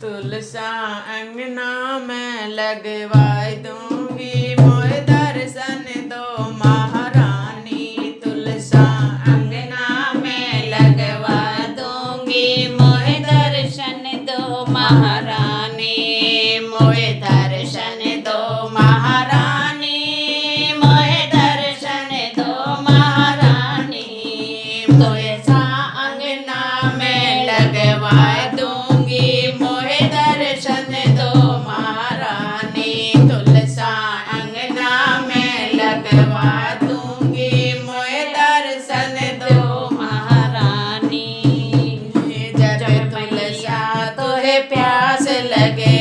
तुलसा अंगना में लगवाई दूंगी, मोए दर्शन दो महारानी। तुलसा अंगना में लगवा दूंगी, मोए दर्शन दो महारानी। मोए दर्शन दो महारानी, मोए दर्शन दो महारानी। तुलसा अंगना में लगवा दूंगी, मोए दर्शन दो महारानी। तुलसा अंगना में लगवा दूंगी, मोए दर्शन दो महारानी। जब तुलसा तोहे प्यास लगे,